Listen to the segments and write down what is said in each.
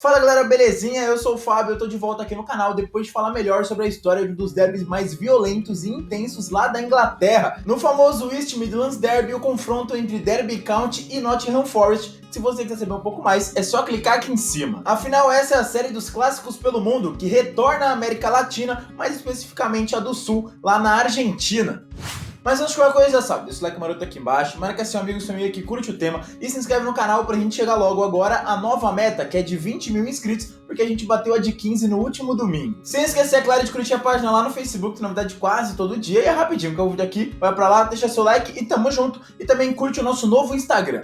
Fala galera, belezinha? Eu sou o Fábio, eu tô de volta aqui no canal depois de falar melhor sobre a história de um dos derbys mais violentos e intensos lá da Inglaterra. No famoso East Midlands Derby, o confronto entre Derby County e Nottingham Forest. Se você quiser saber um pouco mais, é só clicar aqui em cima. Afinal, essa é a série dos clássicos pelo mundo que retorna à América Latina, mais especificamente a do Sul, lá na Argentina. Mas antes de qualquer coisa, já sabe, deixa o like maroto aqui embaixo, marca seu amigo, sua amiga que curte o tema e se inscreve no canal pra gente chegar logo agora à nova meta, que é de 20 mil inscritos, porque a gente bateu a de 15 no último domingo. Sem esquecer, é claro, de curtir a página lá no Facebook, novidade quase todo dia, e é rapidinho, que é o vídeo aqui, vai pra lá, deixa seu like e tamo junto, e também curte o nosso novo Instagram.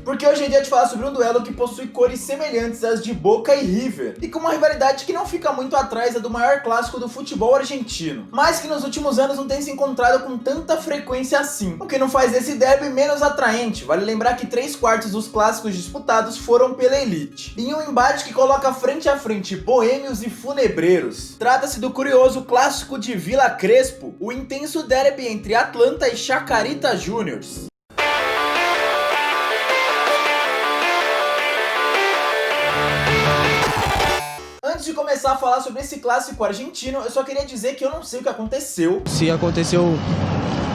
Porque hoje é dia de falar sobre um duelo que possui cores semelhantes às de Boca e River, e com uma rivalidade que não fica muito atrás da do maior clássico do futebol argentino, mas que nos últimos anos não tem se encontrado com tanta frequência assim, o que não faz esse derby menos atraente. Vale lembrar que 3/4 dos clássicos disputados foram pela elite, em um embate que coloca frente a frente boêmios e funebreiros. Trata-se do curioso clássico de Vila Crespo, o intenso derby entre Atlanta e Chacarita Juniors. Antes de começar a falar sobre esse clássico argentino, eu só queria dizer que eu não sei o que aconteceu. Se aconteceu,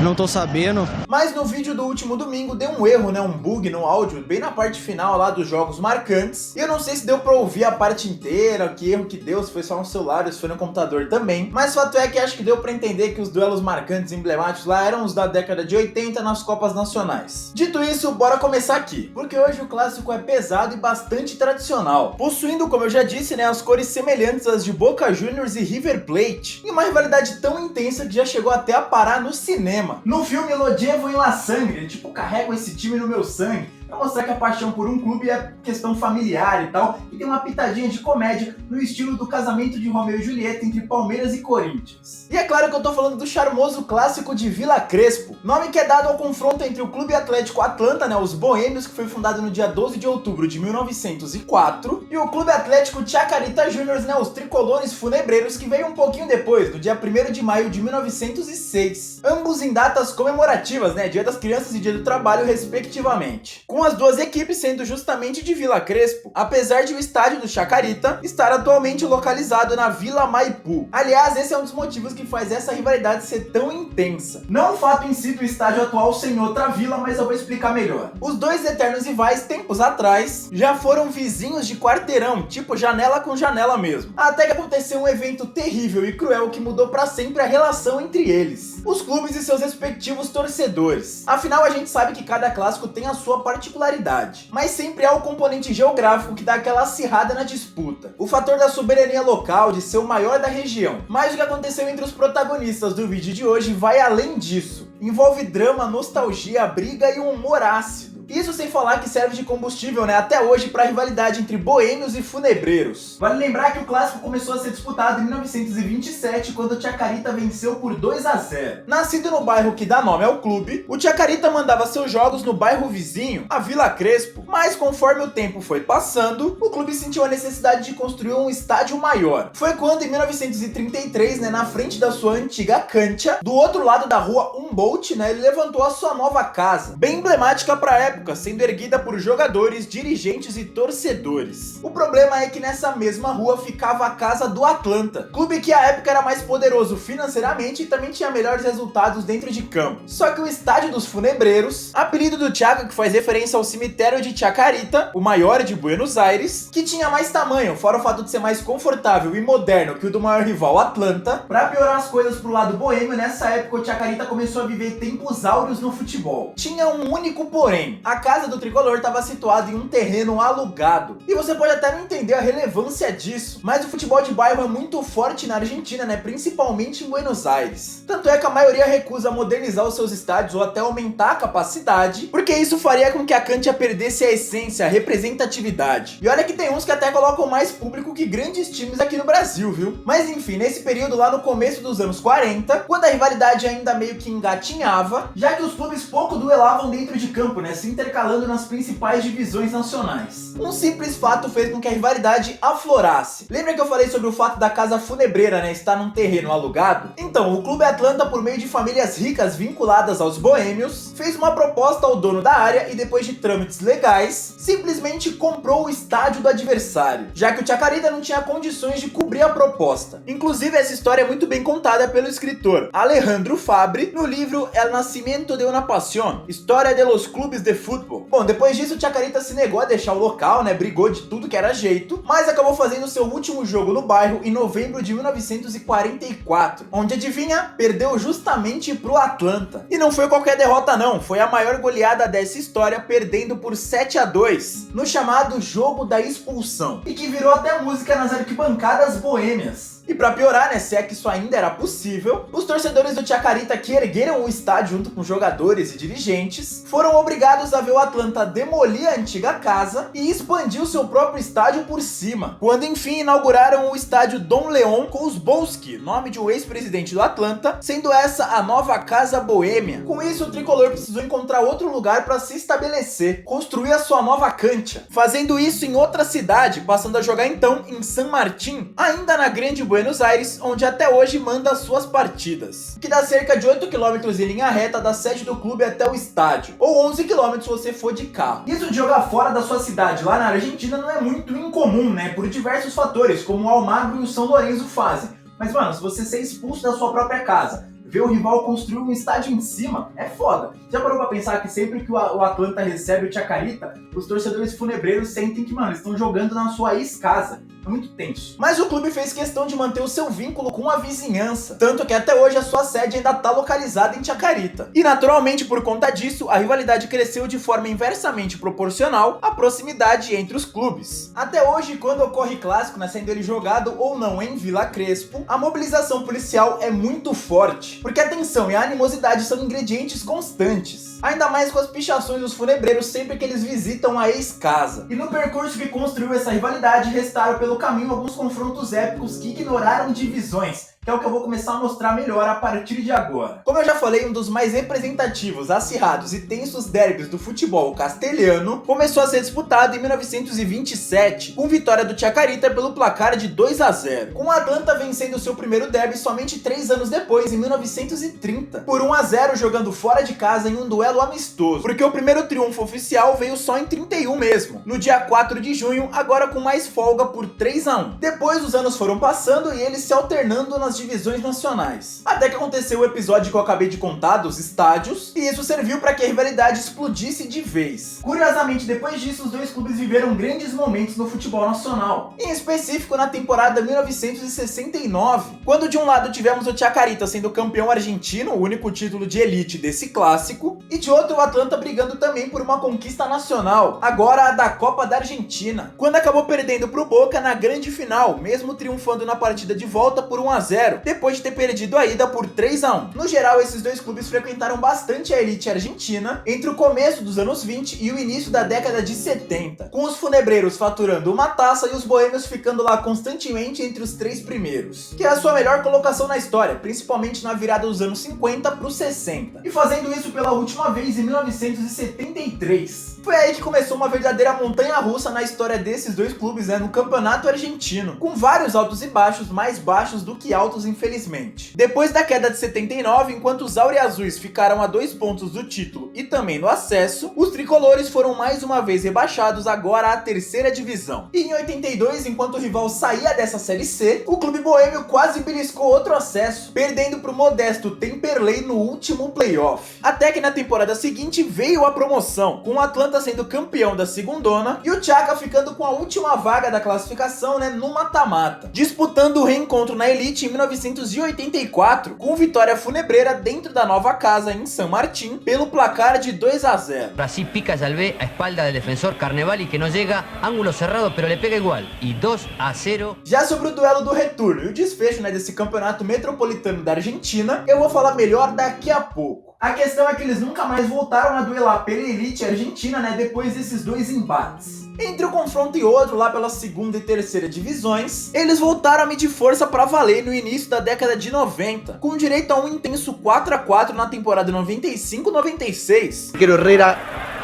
não tô sabendo. Mas no vídeo do último domingo deu um erro, um bug no áudio, bem na parte final lá dos jogos marcantes. E eu não sei se deu pra ouvir a parte inteira, que erro que deu, se foi só no celular ou se foi no computador também. Mas fato é que acho que deu pra entender que os duelos marcantes emblemáticos lá eram os da década de 80 nas Copas Nacionais. Dito isso, bora começar aqui, porque hoje o clássico é pesado e bastante tradicional, possuindo, como eu já disse, as cores semelhantes às de Boca Juniors e River Plate, e uma rivalidade tão intensa que já chegou até a parar no cinema. No filme Lo Llevo en la Sangre, carrego esse time no meu sangue, pra mostrar que a paixão por um clube é questão familiar e tal, e tem uma pitadinha de comédia no estilo do casamento de Romeu e Julieta entre Palmeiras e Corinthians. E é claro que eu tô falando do charmoso clássico de Vila Crespo, nome que é dado ao confronto entre o Clube Atlético Atlanta, os boêmios, que foi fundado no dia 12 de outubro de 1904, e o Clube Atlético Chacarita Juniors, os tricolores funebreiros, que veio um pouquinho depois, no dia 1º de maio de 1906, ambos em datas comemorativas, Dia das Crianças e Dia do Trabalho, respectivamente. Com as duas equipes sendo justamente de Vila Crespo, apesar de o estádio do Chacarita estar atualmente localizado na Vila Maipú. Aliás, esse é um dos motivos que faz essa rivalidade ser tão intensa. Não o fato em si do estádio atual ser em outra vila, mas eu vou explicar melhor. Os dois eternos rivais, tempos atrás, já foram vizinhos de quarteirão, tipo janela com janela mesmo. Até que aconteceu um evento terrível e cruel que mudou pra sempre a relação entre eles, os clubes e seus respectivos torcedores. Afinal, a gente sabe que cada clássico tem a sua particularidade, mas sempre há o componente geográfico que dá aquela acirrada na disputa. O fator da soberania local, de ser o maior da região. Mas o que aconteceu entre os protagonistas do vídeo de hoje vai além disso. Envolve drama, nostalgia, briga e um humor ácido. Isso sem falar que serve de combustível, até hoje para a rivalidade entre boêmios e funebreiros. Vale lembrar que o clássico começou a ser disputado em 1927, quando o Chacarita venceu por 2-0. Nascido no bairro que dá nome ao clube, o Chacarita mandava seus jogos no bairro vizinho, a Vila Crespo, mas conforme o tempo foi passando, o clube sentiu a necessidade de construir um estádio maior. Foi quando, em 1933, na frente da sua antiga cancha, do outro lado da rua Humboldt, ele levantou a sua nova casa, bem emblemática para a época, sendo erguida por jogadores, dirigentes e torcedores. O problema é que nessa mesma rua ficava a casa do Atlanta, clube que à época era mais poderoso financeiramente e também tinha melhores resultados dentro de campo. Só que o estádio dos funebreiros, apelido do Chaca, que faz referência ao cemitério de Chacarita, o maior de Buenos Aires, que tinha mais tamanho, fora o fato de ser mais confortável e moderno que o do maior rival Atlanta. Para piorar as coisas pro lado boêmio, nessa época o Chacarita começou a viver tempos áureos no futebol. Tinha um único porém: a casa do tricolor estava situada em um terreno alugado. E você pode até não entender a relevância disso, mas o futebol de bairro é muito forte na Argentina, principalmente em Buenos Aires. Tanto é que a maioria recusa modernizar os seus estádios ou até aumentar a capacidade, porque isso faria com que a cancha perdesse a essência, a representatividade. E olha que tem uns que até colocam mais público que grandes times aqui no Brasil, viu? Mas enfim, nesse período lá no começo dos anos 40, quando a rivalidade ainda meio que engatinhava, já que os clubes pouco duelavam dentro de campo, se intercalando nas principais divisões nacionais. Um simples fato fez com que a rivalidade aflorasse. Lembra que eu falei sobre o fato da casa funebreira, né, estar num terreno alugado? Então, o Clube Atlanta, por meio de famílias ricas vinculadas aos boêmios, fez uma proposta ao dono da área e, depois de trâmites legais, simplesmente comprou o estádio do adversário, já que o Chacarita não tinha condições de cobrir a proposta. Inclusive, essa história é muito bem contada pelo escritor Alejandro Fabre no livro El Nacimiento de una Pasión, História de los Clubes de Fútbol. Bom, depois disso o Chacarita se negou a deixar o local, né, brigou de tudo que era jeito, mas acabou fazendo seu último jogo no bairro em novembro de 1944, onde, adivinha, perdeu justamente pro Atlanta. E não foi qualquer derrota não, foi a maior goleada dessa história, perdendo por 7-2, no chamado Jogo da Expulsão, e que virou até música nas arquibancadas boêmias. E pra piorar, né, se é que isso ainda era possível, os torcedores do Chacarita, que ergueram o estádio junto com jogadores e dirigentes, foram obrigados a ver o Atlanta demolir a antiga casa e expandir o seu próprio estádio por cima, quando enfim inauguraram o estádio Dom Leon Kozbolski, nome de um ex-presidente do Atlanta, sendo essa a nova Casa Boêmia. Com isso, o tricolor precisou encontrar outro lugar para se estabelecer, construir a sua nova cancha, fazendo isso em outra cidade, passando a jogar então em San Martín, ainda na grande Buenos Aires, onde até hoje manda suas partidas, que dá cerca de 8 km em linha reta da sede do clube até o estádio, ou 11 km se você for de carro. Isso de jogar fora da sua cidade, lá na Argentina, não é muito incomum, né, por diversos fatores, como o Almagro e o São Lourenço fazem. Mas, mano, se você ser expulso da sua própria casa, ver o rival construir um estádio em cima, é foda. Já parou pra pensar que sempre que o Atlanta recebe o Chacarita, os torcedores funebreiros sentem que, mano, estão jogando na sua ex-casa? É muito tenso. Mas o clube fez questão de manter o seu vínculo com a vizinhança, tanto que até hoje a sua sede ainda está localizada em Chacarita. E naturalmente, por conta disso, a rivalidade cresceu de forma inversamente proporcional à proximidade entre os clubes. Até hoje, quando ocorre clássico, né, sendo ele jogado ou não em Vila Crespo, a mobilização policial é muito forte, porque a tensão e a animosidade são ingredientes constantes. Ainda mais com as pichações dos funebreiros sempre que eles visitam a ex-casa. E no percurso que construiu essa rivalidade, restaram pelo caminho alguns confrontos épicos que ignoraram divisões, que é o que eu vou começar a mostrar melhor a partir de agora. Como eu já falei, um dos mais representativos, acirrados e tensos derbys do futebol castelhano começou a ser disputado em 1927, com vitória do Chacarita pelo placar de 2-0, com o Atlanta vencendo seu primeiro derby somente 3 anos depois, em 1930, por 1-0, jogando fora de casa em um duelo amistoso, porque o primeiro triunfo oficial veio só em 31 mesmo, no dia 4 de junho, agora com mais folga por 3-1. Depois os anos foram passando e eles se alternando nas divisões nacionais. Até que aconteceu o episódio que eu acabei de contar dos estádios, e isso serviu para que a rivalidade explodisse de vez. Curiosamente, depois disso, os dois clubes viveram grandes momentos no futebol nacional, em específico na temporada 1969, quando de um lado tivemos o Chacarita sendo campeão argentino, o único título de elite desse clássico, e de outro o Atlanta brigando também por uma conquista nacional, agora a da Copa da Argentina, quando acabou perdendo pro Boca na grande final, mesmo triunfando na partida de volta por 1-0, depois de ter perdido a ida por 3-1. No geral, esses dois clubes frequentaram bastante a elite argentina entre o começo dos anos 20 e o início da década de 70, com os funebreiros faturando uma taça e os boêmios ficando lá constantemente entre os 3 primeiros, que é a sua melhor colocação na história, principalmente na virada dos anos 50 para os 60, e fazendo isso pela última vez em 1973. Foi aí que começou uma verdadeira montanha-russa na história desses dois clubes, né, no campeonato argentino, com vários altos e baixos, mais baixos do que altos, infelizmente. Depois da queda de 79, enquanto os auriazuis ficaram a 2 pontos do título e também no acesso, os tricolores foram mais uma vez rebaixados agora à 3ª divisão. E em 82, enquanto o rival saía dessa Série C, o clube boêmio quase beliscou outro acesso, perdendo para o modesto Temperley no último playoff. Até que na temporada seguinte veio a promoção, com o Atlanta sendo campeão da segundona e o Chaca ficando com a última vaga da classificação, né, no mata-mata, disputando o reencontro na elite em 1984, com vitória funebreira dentro da nova casa em San Martín pelo placar de 2-0. Así pica Salvé a espalda del defensor Carnevali, que no llega, ángulo cerrado, pero le pega igual, e 2-0. Já sobre o duelo do retorno e o desfecho, né, desse campeonato metropolitano da Argentina, eu vou falar melhor daqui a pouco. A questão é que eles nunca mais voltaram a duelar pela elite argentina, né, depois desses dois embates. Entre um confronto e outro, lá pela 2ª e 3ª divisões, eles voltaram a medir força pra valer no início da década de 90, com direito a um intenso 4-4 na temporada 95-96. Herrera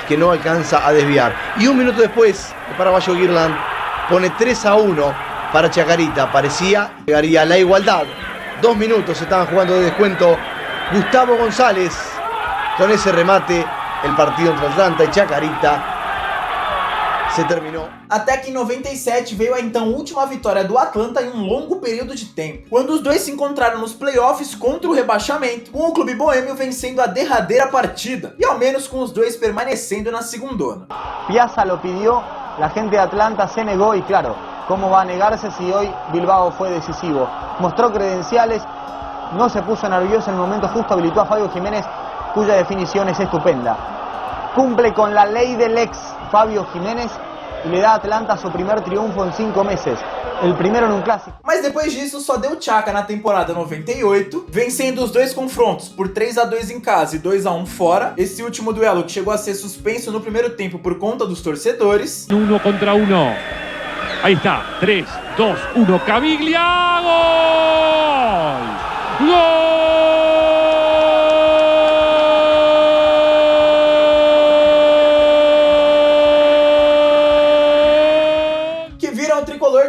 que no alcanza a desviar. Y un minuto después, el paraguayo Girland pone 3-1 para Chacarita. Parecía que llegaría a la igualdad. 2 minutos estaban jugando de descuento. Gustavo González, con esse remate, el partido entre Atlanta e Chacarita se terminou. Até que em 97 veio a então última vitória do Atlanta em um longo período de tempo, quando os dois se encontraram nos playoffs contra o rebaixamento, com o clube boêmio vencendo a derradeira partida, e ao menos com os dois permanecendo na segundona. Piazza lo pidió, la gente de Atlanta se negó y claro, ¿cómo va a negarse si hoy Bilbao fue decisivo? Mostró credenciales, no se puso nervioso en el momento justo, habilitó a Fabio Jiménez, cuya definición es estupenda. Cumple con la ley del ex Fabio Jiménez e le dá a Atlanta seu primeiro triunfo em 5 meses, o primeiro num clássico. Mas depois disso só deu Chaka na temporada 98, vencendo os dois confrontos por 3-2 em casa e 2-1 fora. Esse último duelo que chegou a ser suspenso no primeiro tempo por conta dos torcedores. 1 contra 1. Ahí está, 3, 2, 1, Caviglia, gol! ¡Gol!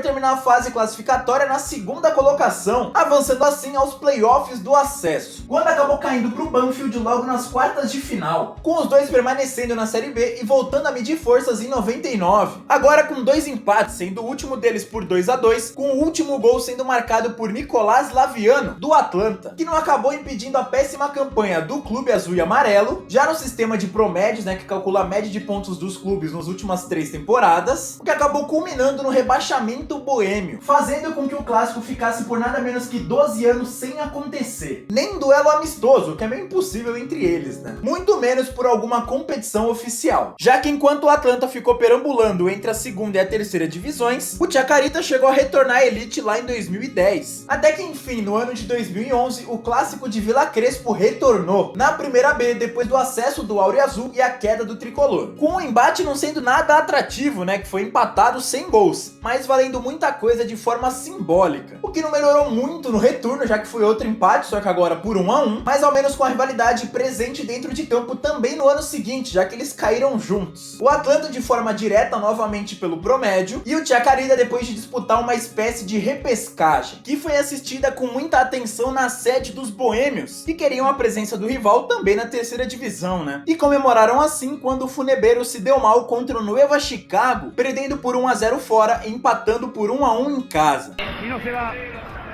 Terminar a fase classificatória na segunda colocação, avançando assim aos playoffs do acesso, quando acabou caindo para o Banfield logo nas quartas de final, com os dois permanecendo na Série B e voltando a medir forças em 99, agora com 2 empates, sendo o último deles por 2-2, com o último gol sendo marcado por Nicolás Laviano, do Atlanta, que não acabou impedindo a péssima campanha do clube azul e amarelo, já no sistema de promédios, que calcula a média de pontos dos clubes nas últimas 3 temporadas, o que acabou culminando no rebaixamento boêmio, fazendo com que o clássico ficasse por nada menos que 12 anos sem acontecer. Nem duelo amistoso, que é meio impossível entre eles, Muito menos por alguma competição oficial. Já que enquanto o Atlanta ficou perambulando entre a segunda e a terceira divisões, o Chacarita chegou a retornar à elite lá em 2010. Até que enfim, no ano de 2011, o clássico de Vila Crespo retornou na primeira B depois do acesso do Auriazul e a queda do tricolor. Com o embate não sendo nada atrativo, que foi empatado sem gols, mas valendo muita coisa de forma simbólica, o que não melhorou muito no retorno, já que foi outro empate, só que agora por 1-1, mas ao menos com a rivalidade presente dentro de campo também no ano seguinte, já que eles caíram juntos. O Atlanta de forma direta novamente pelo promédio, e o Chacarita depois de disputar uma espécie de repescagem, que foi assistida com muita atenção na sede dos boêmios, que queriam a presença do rival também na terceira divisão, E comemoraram assim quando o Funebeiro se deu mal contra o Nueva Chicago, perdendo por 1-0 fora e empatando por 1-1 em casa. E não se va,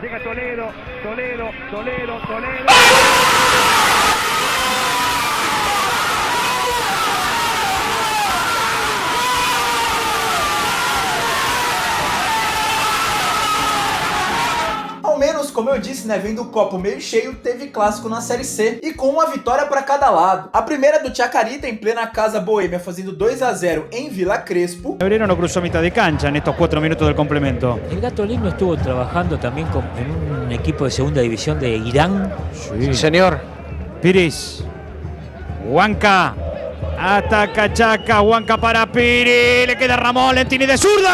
llega Toledo. Ao menos, como eu disse, vendo o copo meio cheio, teve clássico na Série C e com uma vitória para cada lado. A primeira do Chacarita em plena casa boêmia, fazendo 2-0 em Vila Crespo. Febrero no cruzó mitad de cancha en estos 4 minutos del complemento. El Gato Lino estuvo trabajando también en un equipo de segunda división de Irán. Sí, señor. Piris. Huanca. Ataca Chaca. Huanca para Piri. Le queda Ramón Lentini de zurda.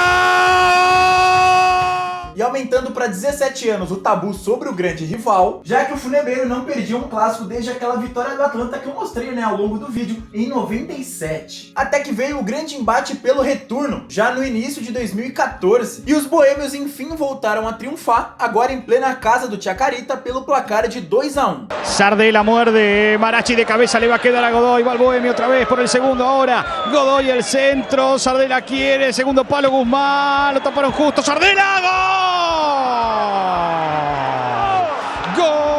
E aumentando para 17 anos o tabu sobre o grande rival, já que o Funebeiro não perdia um clássico desde aquela vitória do Atlanta que eu mostrei ao longo do vídeo em 97. Até que veio o grande embate pelo retorno, já no início de 2014, e os boêmios enfim voltaram a triunfar, agora em plena casa do Chacarita pelo placar de 2-1. Sardela muerde, Marachi de cabeza le va a quedar a Godoy, va el bohemio otra vez por el segundo ahora, Godoy el centro, Sardela quiere, segundo palo Guzmán, lo taparon justo, Sardela, ¡gol!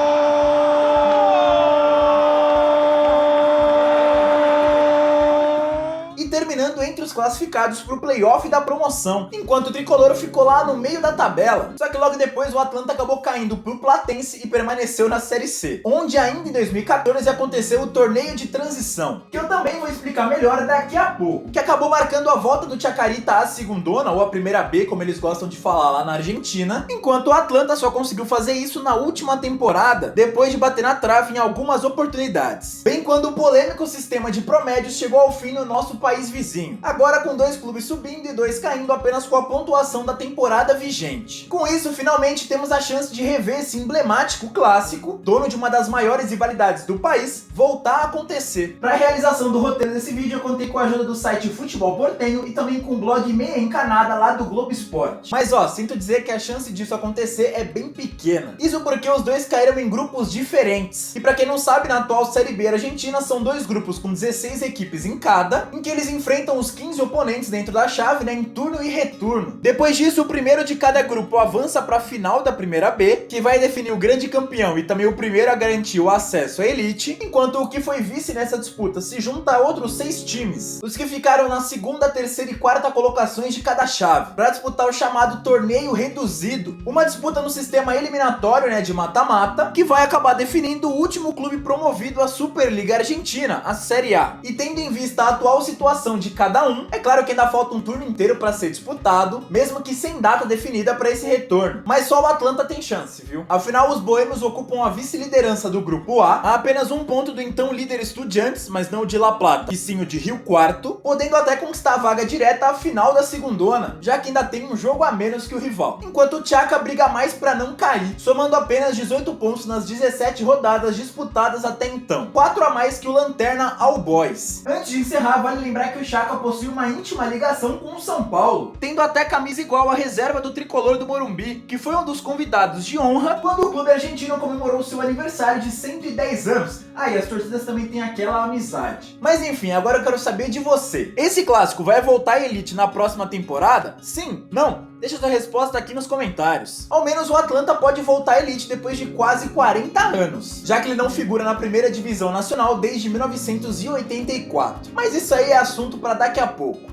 Terminando entre os classificados para o playoff da promoção, enquanto o Tricolor ficou lá no meio da tabela. Só que logo depois o Atlanta acabou caindo para o Platense e permaneceu na Série C, onde ainda em 2014 aconteceu o torneio de transição, que eu também vou explicar melhor daqui a pouco, que acabou marcando a volta do Chacarita à segundona, ou a primeira B, como eles gostam de falar lá na Argentina, enquanto o Atlanta só conseguiu fazer isso na última temporada, depois de bater na trave em algumas oportunidades, bem quando o polêmico sistema de promédios chegou ao fim no nosso país vizinho. Agora agora com 2 clubes subindo e 2 caindo apenas com a pontuação da temporada vigente. Com isso, finalmente temos a chance de rever esse emblemático clássico, dono de uma das maiores rivalidades do país, voltar a acontecer. Para a realização do roteiro desse vídeo, eu contei com a ajuda do site Futebol Portenho e também com o blog Meia Encanada lá do Globo Esporte. Mas ó, sinto dizer que a chance disso acontecer é bem pequena. Isso porque os dois caíram em grupos diferentes. E para quem não sabe, na atual Série B argentina são 2 grupos com 16 equipes em cada, em que eles enfrentam os 15 oponentes dentro da chave, né, em turno e retorno. Depois disso, o primeiro de cada grupo avança para a final da primeira B, que vai definir o grande campeão e também o primeiro a garantir o acesso à elite, enquanto o que foi vice nessa disputa se junta a outros 6 times, os que ficaram na segunda, terceira e quarta colocações de cada chave, para disputar o chamado torneio reduzido, uma disputa no sistema eliminatório, né, de mata-mata, que vai acabar definindo o último clube promovido à Superliga Argentina, a Série A. E tendo em vista a atual situação de cada um, é claro que ainda falta um turno inteiro para ser disputado, mesmo que sem data definida para esse retorno, mas só o Atlanta tem chance, viu? Afinal, os boêmios ocupam a vice-liderança do grupo A, a apenas 1 ponto do então líder Estudiantes, mas não o de La Plata, e sim o de Rio Quarto, podendo até conquistar a vaga direta à final da segundona, já que ainda tem um jogo a menos que o rival. Enquanto o Chaca briga mais para não cair, somando apenas 18 pontos nas 17 rodadas disputadas até então, 4 a mais que o lanterna All Boys. Antes de encerrar, vale lembrar que o Chaca possui uma íntima ligação com o São Paulo, tendo até camisa igual à reserva do tricolor do Morumbi, que foi um dos convidados de honra quando o clube argentino comemorou seu aniversário de 110 anos. E as torcidas também têm aquela amizade. Mas enfim, agora eu quero saber de você. Esse clássico vai voltar à elite na próxima temporada? Sim? Não? Deixa sua resposta aqui nos comentários. Ao menos o Atlanta pode voltar à elite depois de quase 40 anos, já que ele não figura na primeira divisão nacional desde 1984. Mas isso aí é assunto para daqui a pouco.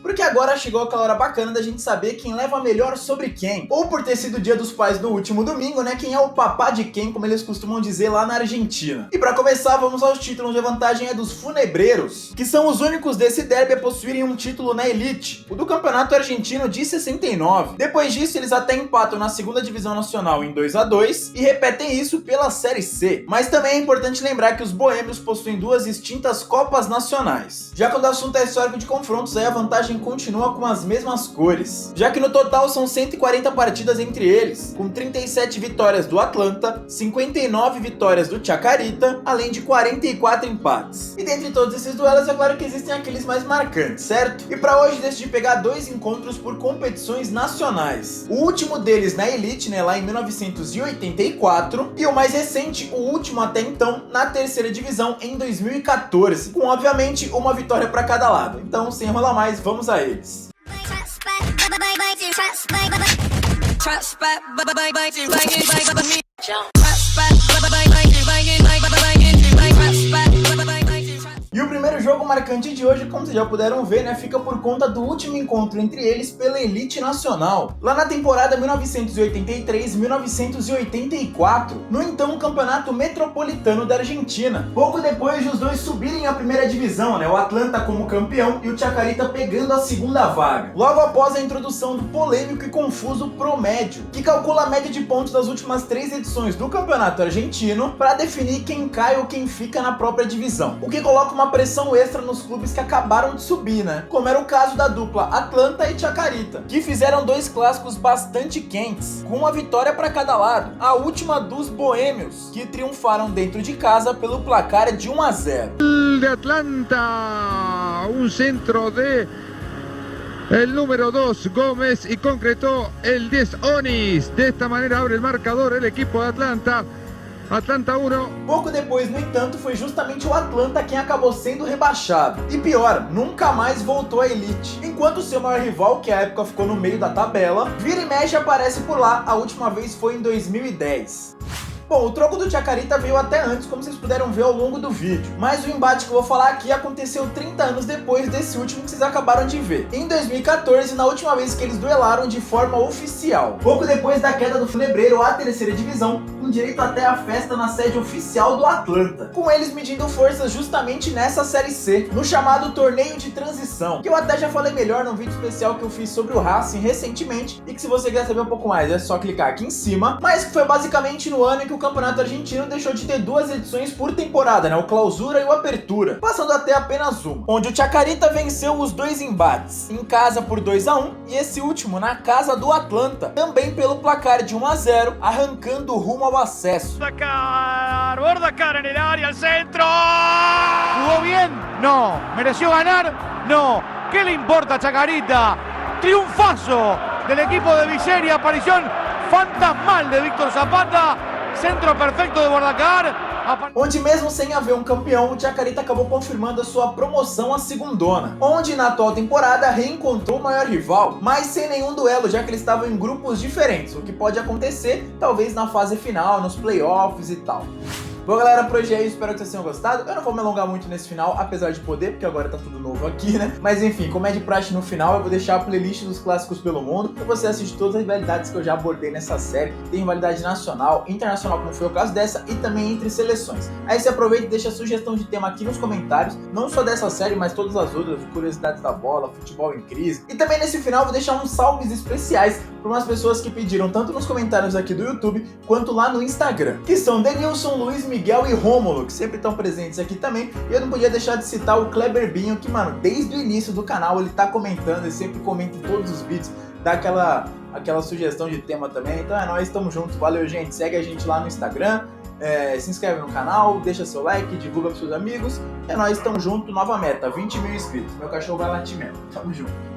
Porque agora chegou aquela hora bacana da gente saber quem leva melhor sobre quem. Ou por ter sido o Dia dos Pais no último domingo, né? Quem é o papá de quem, como eles costumam dizer lá na Argentina. E pra começar, vamos aos títulos. A vantagem é dos Funebreiros, que são os únicos desse derby a possuírem um título na elite, o do Campeonato Argentino de 69. Depois disso, eles até empatam na segunda divisão nacional em 2-2 e repetem isso pela Série C. Mas também é importante lembrar que os boêmios possuem 2 distintas Copas Nacionais. Já quando o assunto é histórico de confrontos, aí a vantagem continua com as mesmas cores, já que no total são 140 partidas entre eles, com 37 vitórias do Atlanta, 59 vitórias do Chacarita, além de 44 empates. E dentre todos esses duelos, é claro que existem aqueles mais marcantes, certo? E para hoje decidi pegar 2 encontros por competições nacionais. O último deles na elite, né, lá em 1984, e o mais recente, o último até então, na terceira divisão em 2014, com obviamente uma vitória para cada lado. Então, sem enrolar mais, vamos a eles. E o primeiro jogo marcante de hoje, como vocês já puderam ver, né, fica por conta do último encontro entre eles pela elite nacional, lá na temporada 1983-1984, no então Campeonato Metropolitano da Argentina. Pouco depois de os dois subirem à primeira divisão, né, o Atlanta como campeão e o Chacarita pegando a segunda vaga. Logo após a introdução do polêmico e confuso Promédio, que calcula a média de pontos das últimas 3 edições do Campeonato Argentino para definir quem cai ou quem fica na própria divisão, o que coloca uma pressão extra nos clubes que acabaram de subir, né? Como era o caso da dupla Atlanta e Chacarita, que fizeram 2 clássicos bastante quentes, com uma vitória para cada lado. A última dos boêmios, que triunfaram dentro de casa pelo placar de 1-0. De Atlanta, un centro de el número 2 Gómez y concretó el 10 Onis. De esta manera abre el marcador el equipo de Atlanta. Atlanta 1. Pouco depois, no entanto, foi justamente o Atlanta quem acabou sendo rebaixado. E pior, nunca mais voltou à elite. Enquanto seu maior rival, que à época ficou no meio da tabela, vira e mexe aparece por lá. A última vez foi em 2010. Bom, o troco do Chacarita veio até antes, como vocês puderam ver ao longo do vídeo, mas o embate que eu vou falar aqui aconteceu 30 anos depois desse último que vocês acabaram de ver, em 2014, na última vez que eles duelaram de forma oficial, pouco depois da queda do Funebreiro à terceira divisão, com direito até a festa na sede oficial do Atlanta, com eles medindo forças justamente nessa Série C, no chamado Torneio de Transição, que eu até já falei melhor num vídeo especial que eu fiz sobre o Racing recentemente, e que se você quiser saber um pouco mais é só clicar aqui em cima, mas que foi basicamente no ano em que o campeonato argentino deixou de ter 2 edições por temporada, né? O Clausura e o Apertura, passando até apenas uma, onde o Chacarita venceu os 2 embates, em casa por 2-1 e esse último na casa do Atlanta, também pelo placar de 1-0, arrancando rumo ao acesso. Bordacar en el área, al centro. ¿Jugó bien? No. ¿Mereció ganar? No. ¿Qué le importa a Chacarita? Triunfazo del equipo de Miseria, aparición fantasmal de Víctor Zapata, centro perfecto de Bordacar. Onde mesmo sem haver um campeão, o Chacarita acabou confirmando a sua promoção à segundona, onde na atual temporada reencontrou o maior rival, mas sem nenhum duelo, já que eles estavam em grupos diferentes, o que pode acontecer talvez na fase final, nos playoffs e tal. Bom, galera, por hoje é isso, espero que vocês tenham gostado. Eu não vou me alongar muito nesse final, apesar de poder, porque agora tá tudo novo aqui, né? Mas enfim, como é de praxe no final, eu vou deixar a playlist dos clássicos pelo mundo pra você assistir todas as rivalidades que eu já abordei nessa série. Tem rivalidade nacional, internacional, como foi o caso dessa, e também entre seleções. Aí você aproveita e deixa a sugestão de tema aqui nos comentários, não só dessa série, mas todas as outras, curiosidades da bola, futebol em crise. E também nesse final eu vou deixar uns salves especiais para umas pessoas que pediram tanto nos comentários aqui do YouTube, quanto lá no Instagram, que são Denilson, Luiz Miguel e Rômulo, que sempre estão presentes aqui também. E eu não podia deixar de citar o Kleber Binho, que, mano, desde o início do canal ele tá comentando, ele sempre comenta em todos os vídeos, dá aquela sugestão de tema também. Então é nóis, tamo junto, valeu, gente, segue a gente lá no Instagram, se inscreve no canal, deixa seu like, divulga pros seus amigos. É nóis, tamo junto, nova meta, 20 mil inscritos, meu cachorro vai latir mesmo, tamo junto.